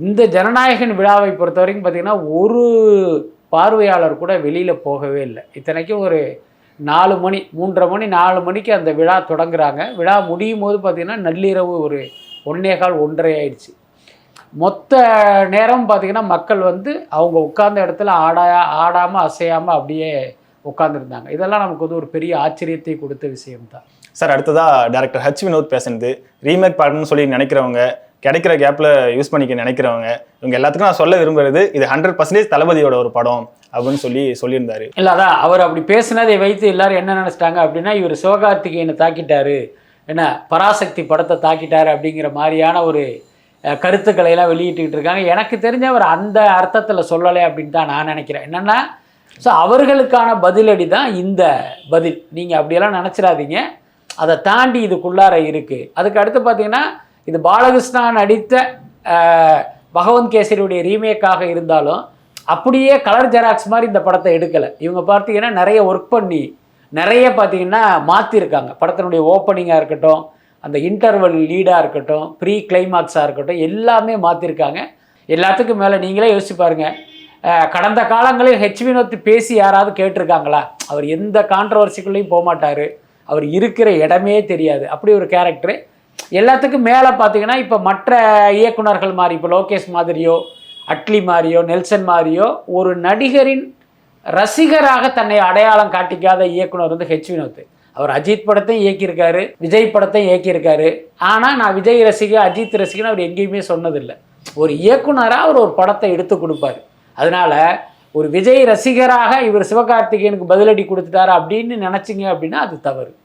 இந்த ஜனநாயகன் விழாவை பொறுத்த வரைக்கும் பார்த்திங்கன்னா ஒரு பார்வையாளர் கூட வெளியில் போகவே இல்லை. இத்தனைக்கும் ஒரு 4 மணி 3:30 மணி 4 மணிக்கு அந்த விழா தொடங்குறாங்க. விழா முடியும் போது பார்த்திங்கன்னா நள்ளிரவு ஒரு 1:15 1:30 ஆயிடுச்சு. மொத்த நேரம் பார்த்திங்கன்னா மக்கள் வந்து அவங்க உட்கார்ந்த இடத்துல ஆடாமல் அசையாமல் அப்படியே உட்காந்துருந்தாங்க. இதெல்லாம் நமக்கு வந்து ஒரு பெரிய ஆச்சரியத்தை கொடுத்த விஷயம்தான். சார், அடுத்ததாக டைரக்டர் ஹச் வினோத் பேசுனது, ரீமேக் பண்ணணும்னு சொல்லி நினைக்கிறவங்க, கிடைக்கிற கேப்பில் யூஸ் பண்ணிக்க நினைக்கிறவங்க, இவங்க எல்லாத்துக்கும் நான் சொல்ல விரும்புறது இது 100% தளபதியோட ஒரு படம் அப்படின்னு சொல்லியிருந்தாரு. இல்லை, அதான் அவர் அப்படி பேசினதை வைத்து எல்லாரும் என்ன நினச்சிட்டாங்க அப்படின்னா, இவர் சிவகார்த்திகேயனை தாக்கிட்டாரு, என்ன பராசக்தி படத்தை தாக்கிட்டாரு அப்படிங்கிற மாதிரியான ஒரு கருத்துக்களை எல்லாம் வெளியிட்டுக்கிட்டு இருக்காங்க. எனக்கு தெரிஞ்ச அவர் அந்த அர்த்தத்தில் சொல்லலை அப்படின்னு தான் நான் நினைக்கிறேன். என்னென்னா, ஸோ அவர்களுக்கான பதிலடி தான் இந்த பதில். நீங்கள் அப்படியெல்லாம் நினச்சிடாதீங்க, அதை தாண்டி இதுக்குள்ளார இருக்குது. அதுக்கு அடுத்து பார்த்தீங்கன்னா, இது பாலகிருஷ்ணா நடித்த பகவந்த் கேசரியுடைய ரீமேக்காக இருந்தாலும் அப்படியே கலர் ஜெராக்ஸ் மாதிரி இந்த படத்தை எடுக்கலை. இவங்க பார்த்தீங்கன்னா நிறைய ஒர்க் பண்ணி நிறைய பார்த்தீங்கன்னா மாற்றிருக்காங்க. படத்தினுடைய ஓப்பனிங்காக இருக்கட்டும், அந்த இன்டர்வல் லீடாக இருக்கட்டும், ப்ரீ கிளைமாக்ஸாக இருக்கட்டும், எல்லாமே மாற்றிருக்காங்க. எல்லாத்துக்கும் மேலே நீங்களே யோசிச்சு பாருங்கள், கடந்த காலங்களில் ஹெச் வினோத் பேசி யாராவது கேட்டிருக்காங்களா? அவர் எந்த கான்ட்ரவர்சிக்குள்ளேயும் போக மாட்டார், அவர் இருக்கிற இடமே தெரியாது, அப்படி ஒரு கேரக்டரு. எல்லாத்துக்கும் மேலே பார்த்தீங்கன்னா இப்போ மற்ற இயக்குனர்கள் மாதிரி, இப்போ லோகேஷ் மாதிரியோ அட்லி மாதிரியோ நெல்சன் மாதிரியோ ஒரு நடிகரின் ரசிகராக தன்னை அடையாளம் காட்டிக்காத இயக்குனர் வந்து ஹெச் வினோத். அவர் அஜித் படத்தையும் இயக்கியிருக்காரு, விஜய் படத்தையும் இயக்கியிருக்காரு. ஆனால் நான் விஜய் ரசிகன் அஜித் ரசிகன் அவர் எங்கேயுமே சொன்னதில்லை. ஒரு இயக்குனராக அவர் ஒரு படத்தை எடுத்து கொடுப்பார். அதனால் ஒரு விஜய் ரசிகராக இவர் சிவகார்த்திகேயனுக்கு பதிலடி கொடுத்துட்டாரு அப்படின்னு நினச்சிங்க அப்படின்னா அது தவறு.